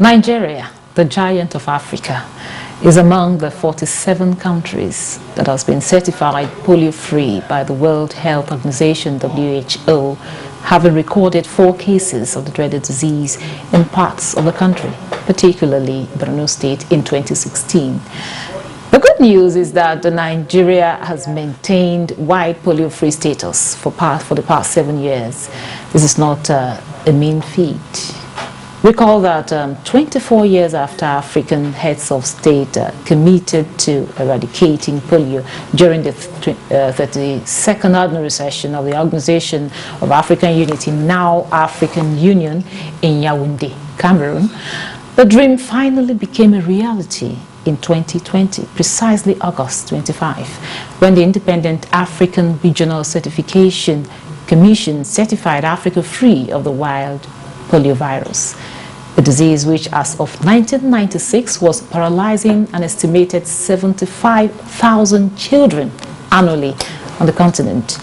Nigeria, the giant of Africa, is among the 47 countries that has been certified polio-free by the World Health Organization, WHO, having recorded 4 cases of the dreaded disease in parts of the country, particularly Borno State in 2016. The good news is that Nigeria has maintained wide polio-free status for the past 7 years. This is not a mean feat. Recall that 24 years after African heads of state committed to eradicating polio during the 32nd ordinary session of the Organization of African Unity, now African Union, in Yaoundé, Cameroon, the dream finally became a reality in 2020, precisely August 25, when the Independent African Regional Certification Commission certified Africa free of the wild poliovirus, a disease which as of 1996 was paralyzing an estimated 75,000 children annually on the continent.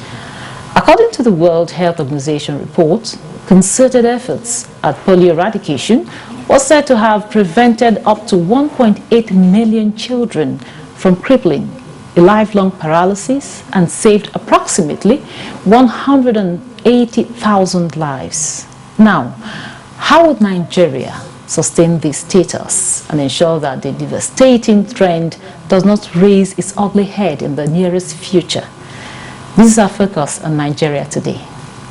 According to the World Health Organization report, concerted efforts at polio eradication was said to have prevented up to 1.8 million children from crippling, a lifelong paralysis, and saved approximately 180,000 lives. Now, how would Nigeria sustain this status and ensure that the devastating trend does not raise its ugly head in the nearest future? This is our focus on Nigeria today.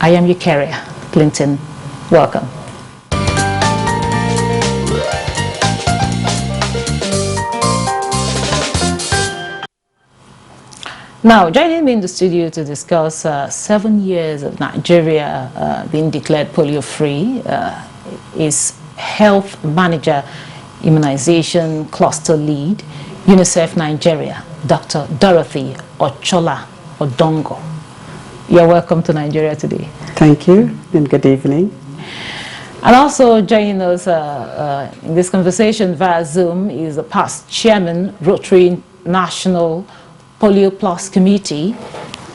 I am your carrier, Clinton. Welcome. Now, joining me in the studio to discuss 7 years of Nigeria being declared polio-free is Health Manager, Immunization Cluster Lead, UNICEF Nigeria, Dr. Dorothy Ochola Odongo. You're welcome to Nigeria today. Thank you, and good evening. And also joining us in this conversation via Zoom is the past chairman, Rotary National Polio Plus Committee.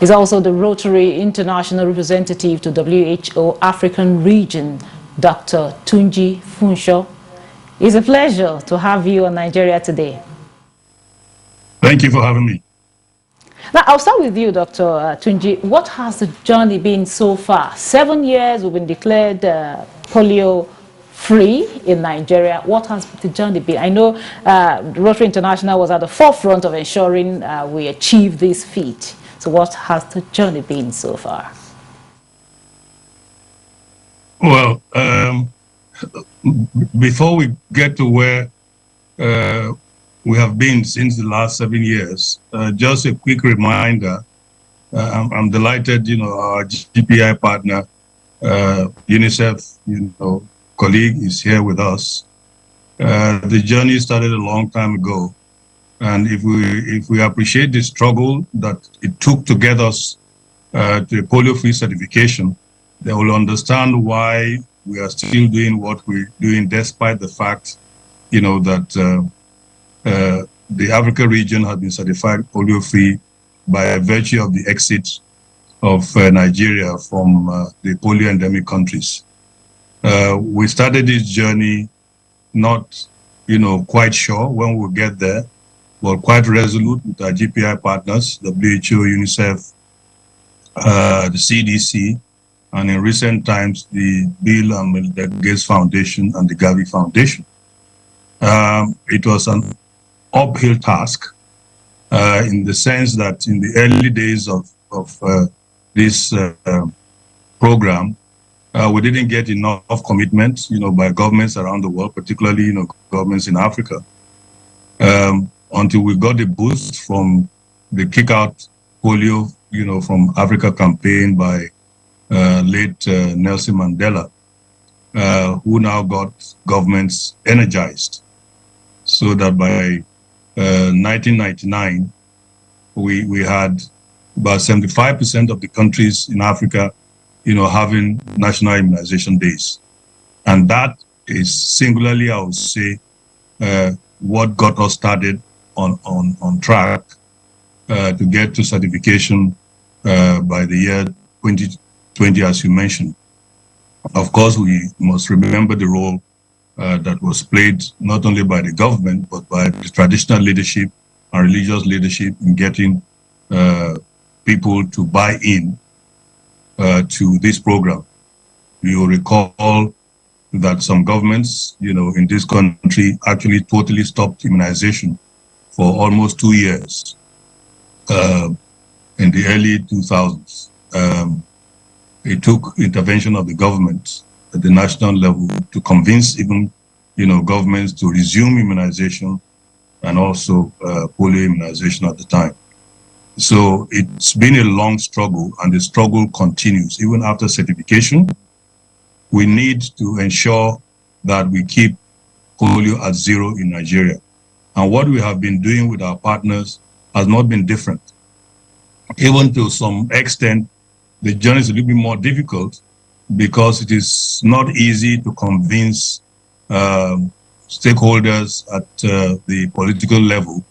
He's also the Rotary International Representative to WHO African Region, Dr. Tunji Funsho. It's a pleasure to have you on Nigeria today. Thank you for having me. Now, I'll start with you, Dr. Tunji. What has the journey been so far? 7 years we've been declared polio-free in Nigeria. What has the journey been? I know Rotary International was at the forefront of ensuring we achieve this feat. So what has the journey been so far? Well, before we get to where we have been since the last 7 years, just a quick reminder, I'm delighted, our GPI partner, UNICEF, colleague is here with us. The journey started a long time ago. And if we appreciate the struggle that it took to get us to a polio-free certification, they will understand why we are still doing what we're doing, despite the fact, that the Africa region has been certified polio-free by virtue of the exit of Nigeria from the polio endemic countries. We started this journey not, quite sure when we'll get there, but quite resolute with our GPI partners, WHO, UNICEF, the CDC, and in recent times, the Bill and Melinda Gates Foundation and the Gavi Foundation. It was an uphill task in the sense that in the early days of this program, we didn't get enough commitment, by governments around the world, particularly, governments in Africa, until we got a boost from the Kick Out Polio, from Africa campaign by late Nelson Mandela, who now got governments energized, so that by 1999, we had about 75% of the countries in Africa, having national immunization days. And that is singularly, I would say, what got us started on track to get to certification by the year 2020, as you mentioned. Of course, we must remember the role that was played not only by the government, but by the traditional leadership and religious leadership in getting people to buy in to this program. You recall that some governments, in this country actually totally stopped immunization for almost 2 years in the early 2000s. It took intervention of the government at the national level to convince even, governments to resume immunization and also polio immunization at the time. So it's been a long struggle, and the struggle continues even after certification. We need to ensure that we keep polio at zero in Nigeria. And what we have been doing with our partners has not been different. Even to some extent, the journey is a little bit more difficult because it is not easy to convince stakeholders at the political level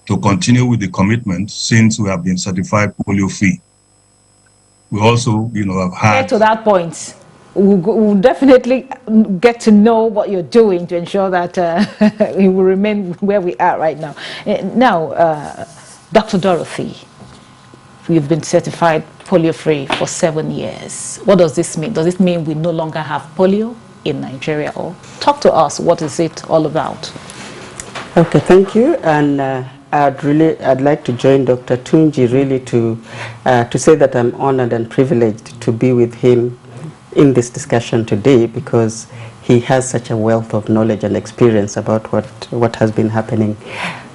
to continue with the commitment since we have been certified polio-free. We also, have had... Get to that point. We'll definitely get to know what you're doing to ensure that we will remain where we are right now. Now, Dr. Dorothy, we've been certified polio-free for 7 years. What does this mean? Does it mean we no longer have polio in Nigeria? Or talk to us, what is it all about? Okay, thank you. And I'd like to join Dr. Tunji really to say that I'm honored and privileged to be with him in this discussion today, because he has such a wealth of knowledge and experience about what has been happening.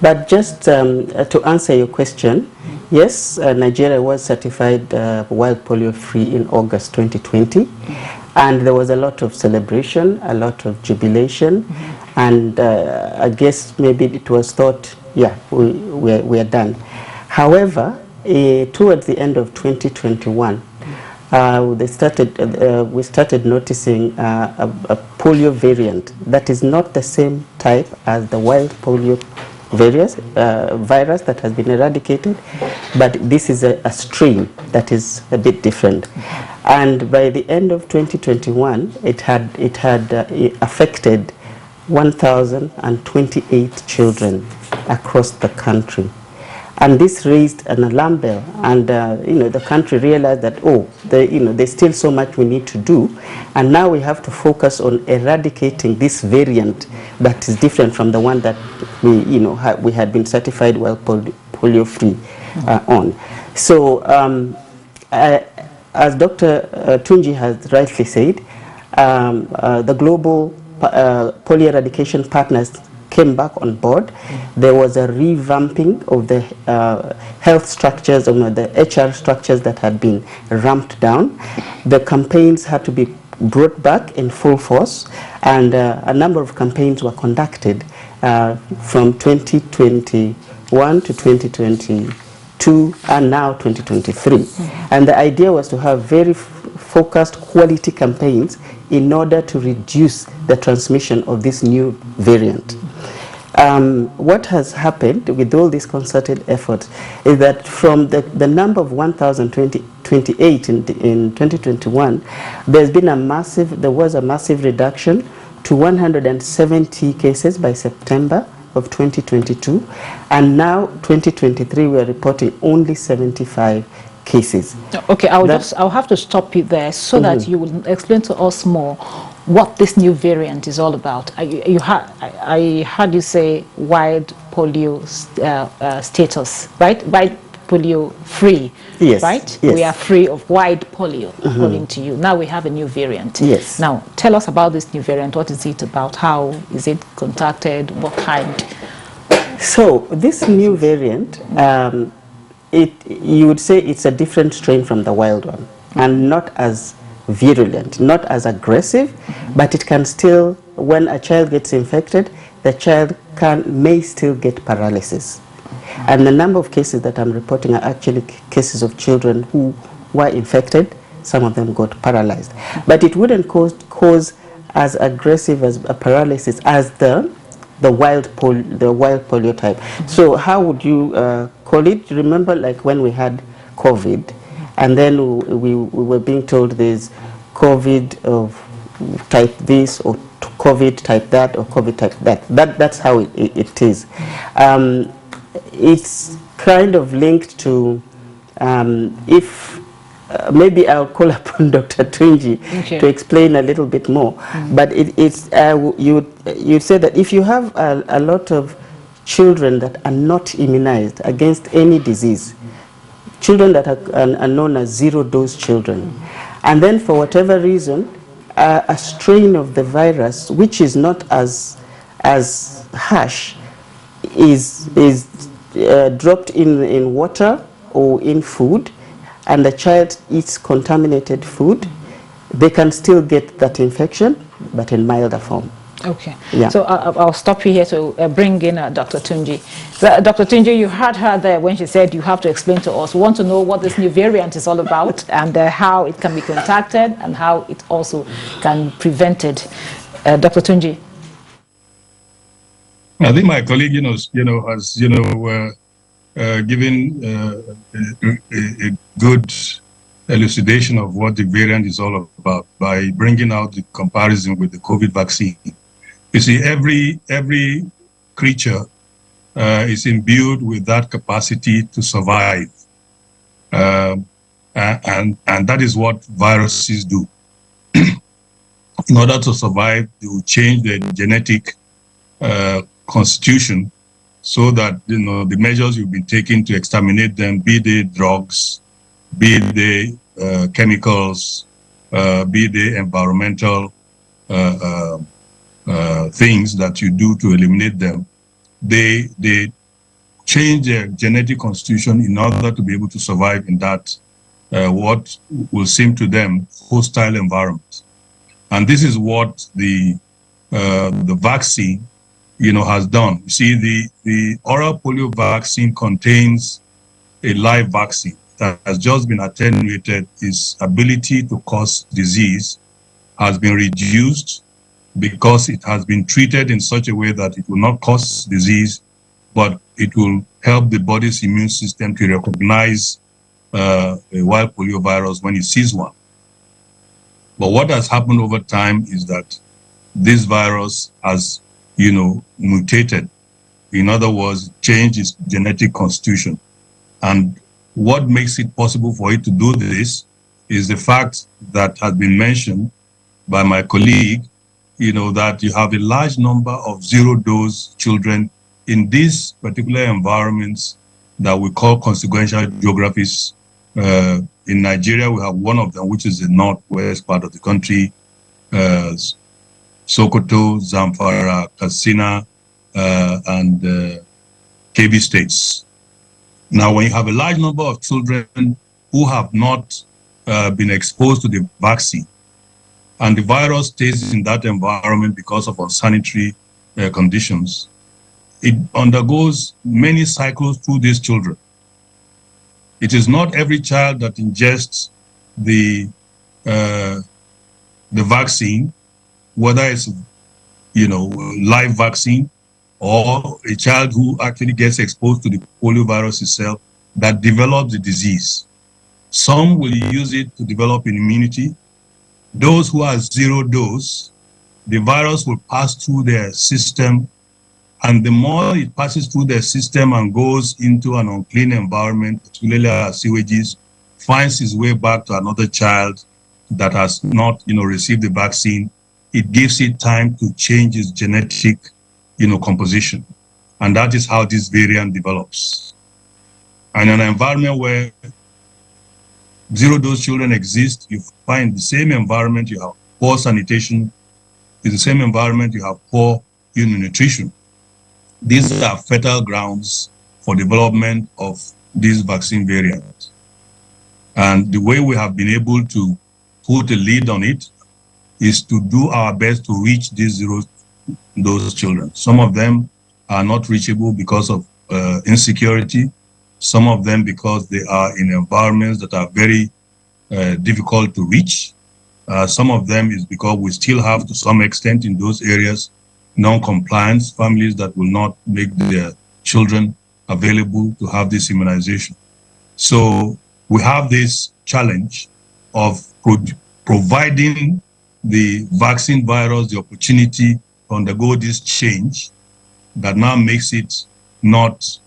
But just to answer your question, yes, Nigeria was certified wild polio free in August 2020, and there was a lot of celebration, a lot of jubilation, and I guess maybe it was thought, yeah, we are done. However, towards the end of 2021, we started noticing a polio variant that is not the same type as the wild polio virus that has been eradicated, but this is a strain that is a bit different. And by the end of 2021, it had affected 1,028 children across the country. And this raised an alarm bell, and the country realized that, there's still so much we need to do, and now we have to focus on eradicating this variant that is different from the one that we had been certified polio free on. So as Dr. Tunji has rightly said, the global polio eradication partners came back on board. There was a revamping of the health structures, of the HR structures that had been ramped down. The campaigns had to be brought back in full force, and a number of campaigns were conducted from 2021 to 2022 and now 2023. And the idea was to have very focused quality campaigns in order to reduce the transmission of this new variant. What has happened with all these concerted efforts is that from the number of 1,028 in 2021, there was a massive reduction to 170 cases by September of 2022, and now 2023 we are reporting only 75 cases. Okay, I'll have to stop you there so that you will explain to us more what this new variant is all about. I heard you say wild polio status, right? Wild polio free, yes, right? Yes. We are free of wild polio, according to you. Now we have a new variant. Yes. Now, tell us about this new variant. What is it about? How is it contacted? What kind? So, this new variant, you would say it's a different strain from the wild one, and not as virulent, not as aggressive, but it can still, when a child gets infected, the child may still get paralysis. And the number of cases that I'm reporting are actually cases of children who were infected. Some of them got paralyzed, but it wouldn't cause as aggressive as a paralysis as the wild polio type. So how would you call it? Remember, like when we had COVID, and then we were being told there's COVID of type this or COVID type that or COVID type that. That's how it is. It's kind of linked to if maybe I'll call upon Dr. Tunji to explain a little bit more. But it's you say that if you have a lot of children that are not immunized against any disease, children that are known as zero-dose children, and then for whatever reason, a strain of the virus, which is not as harsh, is dropped in water or in food, and the child eats contaminated food, they can still get that infection, but in milder form. Okay. Yeah. So I'll stop you here to bring in Dr. Tunji. Dr. Tunji, you heard her there when she said you have to explain to us. We want to know what this new variant is all about and how it can be contacted and how it also can be prevented. Dr. Tunji. I think my colleague, has, given a good elucidation of what the variant is all about by bringing out the comparison with the COVID vaccine. You see, every creature is imbued with that capacity to survive, and that is what viruses do. In order to survive, they will change their genetic constitution so that the measures you've been taking to exterminate them, be they drugs, be they chemicals, be they environmental things that you do to eliminate them, they change their genetic constitution in order to be able to survive in that what will seem to them hostile environment. And this is what the vaccine has done. You see, the oral polio vaccine contains a live vaccine that has just been attenuated. Its ability to cause disease has been reduced because it has been treated in such a way that it will not cause disease, but it will help the body's immune system to recognize a wild polio virus when it sees one. But what has happened over time is that this virus has, mutated. In other words, changed its genetic constitution. And what makes it possible for it to do this is the fact that has been mentioned by my colleague, that you have a large number of zero-dose children in these particular environments that we call consequential geographies. In Nigeria, we have one of them, which is the northwest part of the country, Sokoto, Zamfara, Katsina, and Kebbi states. Now, when you have a large number of children who have not been exposed to the vaccine, and the virus stays in that environment because of unsanitary conditions, it undergoes many cycles through these children. It is not every child that ingests the vaccine, whether it's live vaccine or a child who actually gets exposed to the polio virus itself, that develops the disease. Some will use it to develop immunity. Those who are zero dose, the virus will pass through their system, and the more it passes through their system and goes into an unclean environment, particularly our sewages, finds its way back to another child that has not, received the vaccine, it gives it time to change its genetic, composition. And that is how this variant develops. And in an environment where zero-dose children exist, you find the same environment, you have poor sanitation, in the same environment, you have poor nutrition. These are fertile grounds for development of this vaccine variant. And the way we have been able to put a lead on it is to do our best to reach these zero-dose children. Some of them are not reachable because of insecurity. Some of them because they are in environments that are very difficult to reach. Some of them is because we still have, to some extent in those areas, non-compliance families that will not make their children available to have this immunization. So we have this challenge of providing the vaccine virus the opportunity to undergo this change that now makes it not,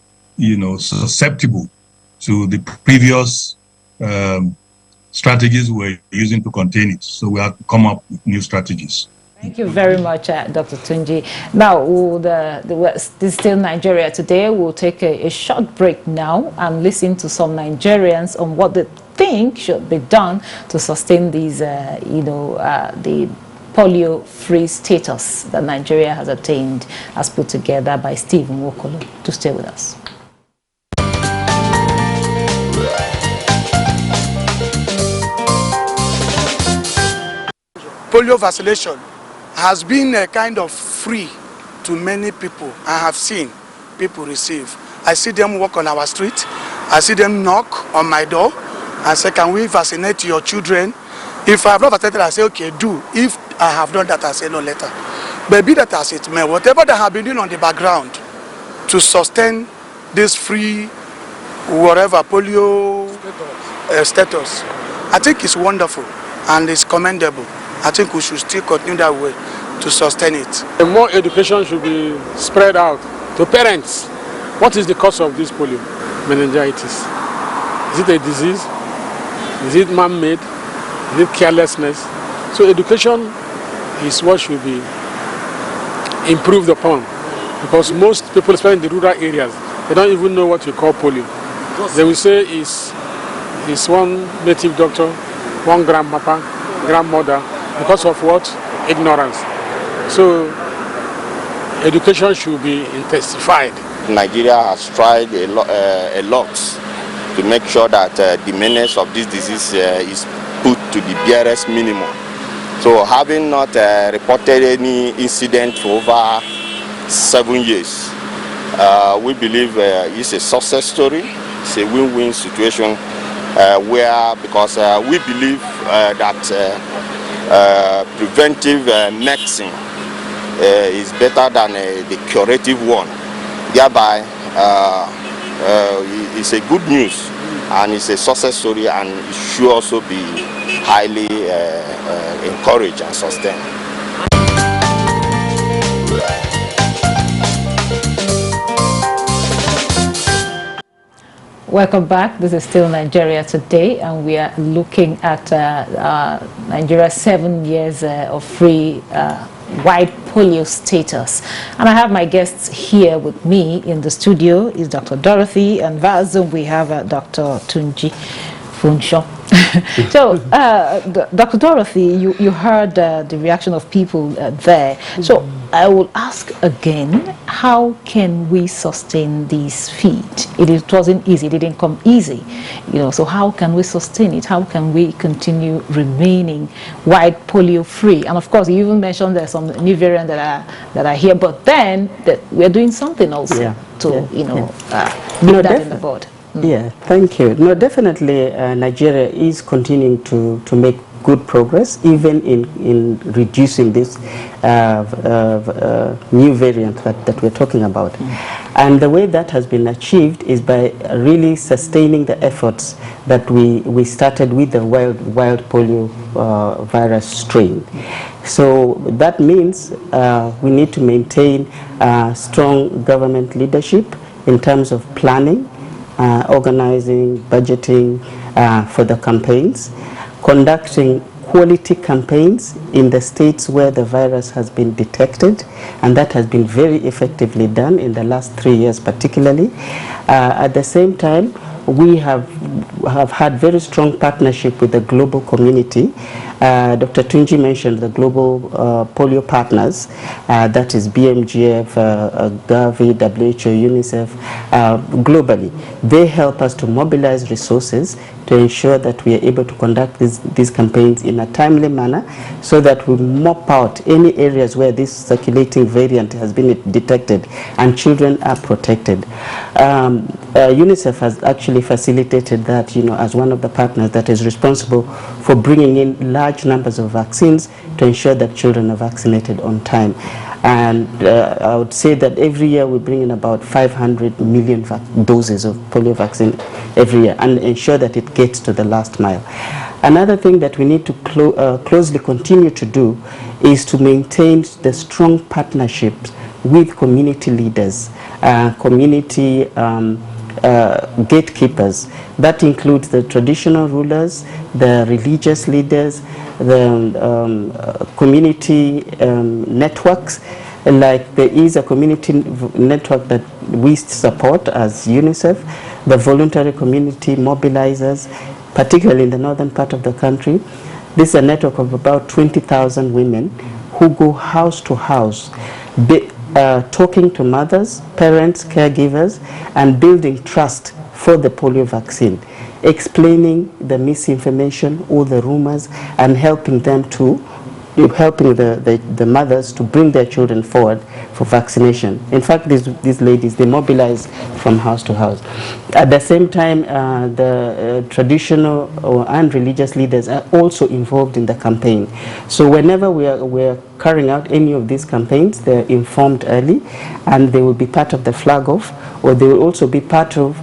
susceptible to the previous strategies we're using to contain it. So we have to come up with new strategies. Thank you very much, Dr. Tunji. Now, this is still Nigeria today. We'll take a short break now and listen to some Nigerians on what they think should be done to sustain these, the polio-free status that Nigeria has attained, as put together by Stephen Wokolo. To stay with us. Polio vaccination has been a kind of free to many people. I have seen people receive. I see them walk on our street. I see them knock on my door and say, can we vaccinate your children? If I have not vaccinated, I say, okay, do. If I have done that, I say, no, later. But be that as it may, whatever they have been doing on the background to sustain this free, whatever, polio status, I think it's wonderful and it's commendable. I think we should still continue that way to sustain it. More education should be spread out to parents. What is the cause of this polio meningitis? Is it a disease? Is it man-made? Is it carelessness? So education is what should be improved upon, because most people, especially in the rural areas, they don't even know what you call polio. They will say it's one native doctor, one grandmother, because of what? Ignorance. So education should be intensified. Nigeria has tried a lot to make sure that the menace of this disease is put to the barest minimum. So having not reported any incident for over 7 years, we believe it's a success story. It's a win-win situation because we believe that preventive medicine is better than the curative one. Thereby, it's a good news and it's a success story, and it should also be highly encouraged and sustained. Welcome back. This is still Nigeria Today, and we are looking at Nigeria's 7 years of free wide polio status. And I have my guests here with me in the studio is Dr. Dorothy, and via Zoom we have Dr. Tunji Funsho. So, Dr. Dorothy, you heard the reaction of people there. So, I will ask again, how can we sustain this feat? It wasn't easy, it didn't come easy. So how can we sustain it? How can we continue remaining wide polio free? And of course, you even mentioned there's some new variants that are here, but then we're doing something also to, put that in the board. Yeah, thank you. No, definitely Nigeria is continuing to make good progress, even in reducing this new variant that we're talking about. And the way that has been achieved is by really sustaining the efforts that we started with the wild polio virus strain. So that means we need to maintain strong government leadership in terms of planning, organizing, budgeting for the campaigns, conducting quality campaigns in the states where the virus has been detected, and that has been very effectively done in the last 3 years particularly. At the same time, we have had very strong partnership with the global community. Dr. Tunji mentioned the global polio partners, that is BMGF, Gavi, WHO, UNICEF, globally. They help us to mobilize resources to ensure that we are able to conduct these campaigns in a timely manner, so that we mop out any areas where this circulating variant has been detected and children are protected. UNICEF has actually facilitated that, as one of the partners that is responsible for bringing in large numbers of vaccines to ensure that children are vaccinated on time. And I would say that every year we bring in about 500 million doses of polio vaccine every year and ensure that it gets to the last mile. Another thing that we need to closely continue to do is to maintain the strong partnerships with community leaders, community gatekeepers. That includes the traditional rulers, the religious leaders, the community networks. Like there is a community network that we support as UNICEF, the voluntary community mobilizers, particularly in the northern part of the country. This is a network of about 20,000 women who go house to house, talking to mothers, parents, caregivers, and building trust for the polio vaccine, explaining the misinformation or the rumors and helping them to the mothers to bring their children forward for vaccination. In fact, these ladies, they mobilize from house to house. At the same time, the traditional and religious leaders are also involved in the campaign. So whenever we are carrying out any of these campaigns, they're informed early, and they will be part of the flag off, or they will also be part of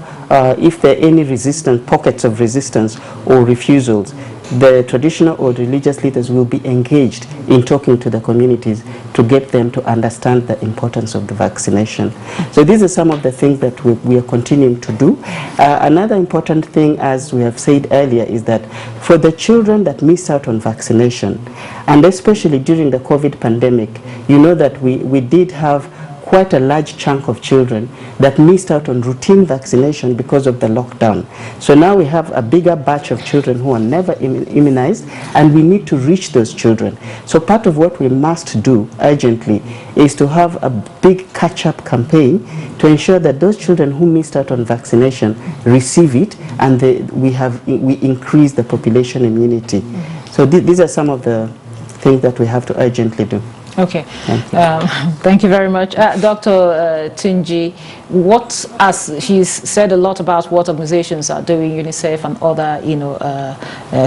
if there are any resistance, pockets of resistance or refusals. The traditional or religious leaders will be engaged in talking to the communities to get them to understand the importance of the vaccination. So these are some of the things that we are continuing to do. Another important thing, as we have said earlier, is that for the children that missed out on vaccination, and especially during the COVID pandemic, you know that we did have quite a large chunk of children that missed out on routine vaccination because of the lockdown. So now we have a bigger batch of children who are never immunized, and we need to reach those children. So part of what we must do urgently is to have a big catch-up campaign to ensure that those children who missed out on vaccination receive it, and we increase the population immunity. So these are some of the things that we have to urgently do. Okay, thank you very much. Dr. Tunji, as he's said a lot about what organizations are doing, UNICEF and other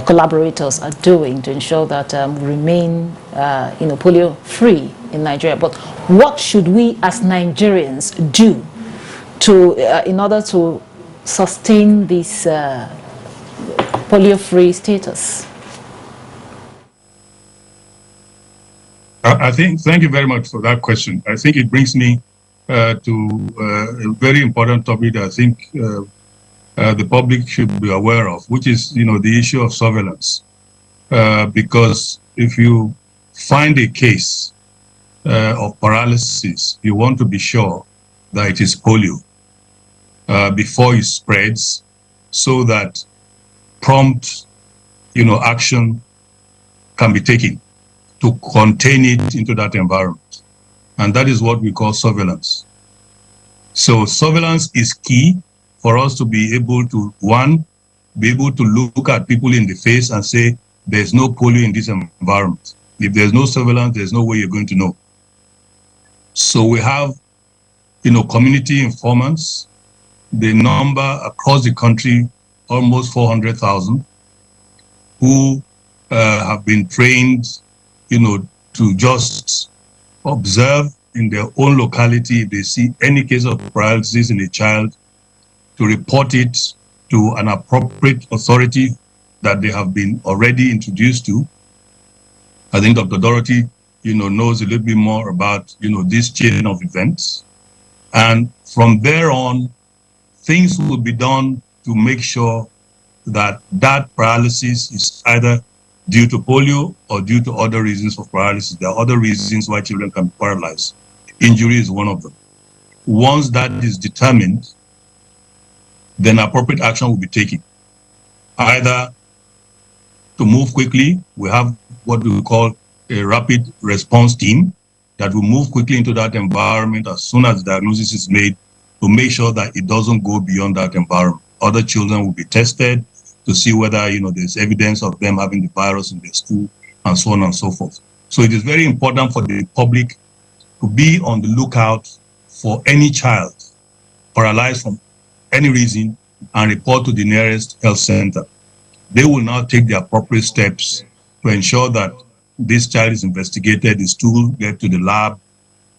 collaborators are doing to ensure that we remain polio free in Nigeria. But what should we as Nigerians do in order to sustain this polio free status? Thank you very much for that question. I think it brings me to a very important topic that I think the public should be aware of, which is, the issue of surveillance. Because if you find a case of paralysis, you want to be sure that it is polio before it spreads, so that prompt, action can be taken to contain it into that environment. And that is what we call surveillance. So surveillance is key for us to be able to, one, be able to look at people in the face and say, there's no polio in this environment. If there's no surveillance, there's no way you're going to know. So we have, community informants, the number across the country, almost 400,000, who have been trained to just observe in their own locality if they see any case of paralysis in a child, to report it to an appropriate authority that they have been already introduced to. I think Dr. Dorothy, knows a little bit more about, this chain of events. And from there on, things will be done to make sure that that paralysis is either due to polio or due to other reasons for paralysis. There are other reasons why children can be paralyzed. Injury is one of them. Once that is determined, then appropriate action will be taken. Either to move quickly, we have what we call a rapid response team that will move quickly into that environment as soon as the diagnosis is made, to make sure that it doesn't go beyond that environment. Other children will be tested to see whether there's evidence of them having the virus in their school, and so on and so forth. So it is very important for the public to be on the lookout for any child paralyzed from any reason and report to the nearest health center. They will now take the appropriate steps to ensure that this child is investigated, the stool get to the lab,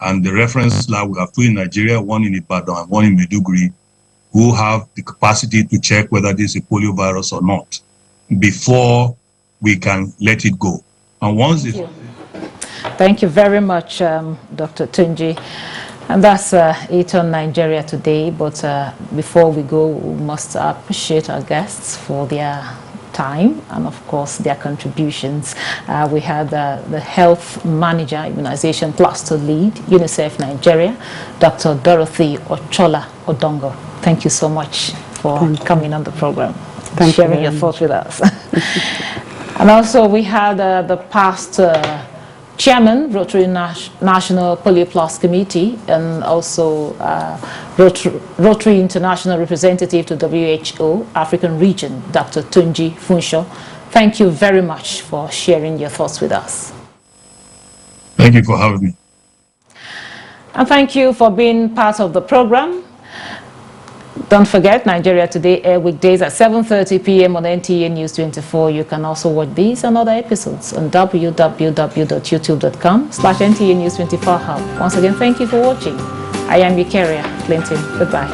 and the reference lab, we have two in Nigeria, one in Ibadan and one in Maiduguri, who have the capacity to check whether this is a polio virus or not before we can let it go. And once it... Thank you very much, Dr. Tunji. And that's it on Nigeria Today. But before we go, we must appreciate our guests for their time and, of course, their contributions. We had the Health Manager, Immunization Cluster Lead, UNICEF Nigeria, Dr. Dorothy Ochola Odongo. Thank you so much for coming on the program, sharing your thoughts with us. And also we had the past Chairman, Rotary National Polio Plus Committee, and also Rotary International Representative to WHO African Region, Dr. Tunji Funsho. Thank you very much for sharing your thoughts with us. Thank you for having me. And thank you for being part of the program. Don't forget, Nigeria Today air weekdays at 7:30 p.m. on NTA News 24. You can also watch these and other episodes on www.youtube.com/NTA News 24 Hub. Once again, thank you for watching. I am your carrier, Clinton. Goodbye.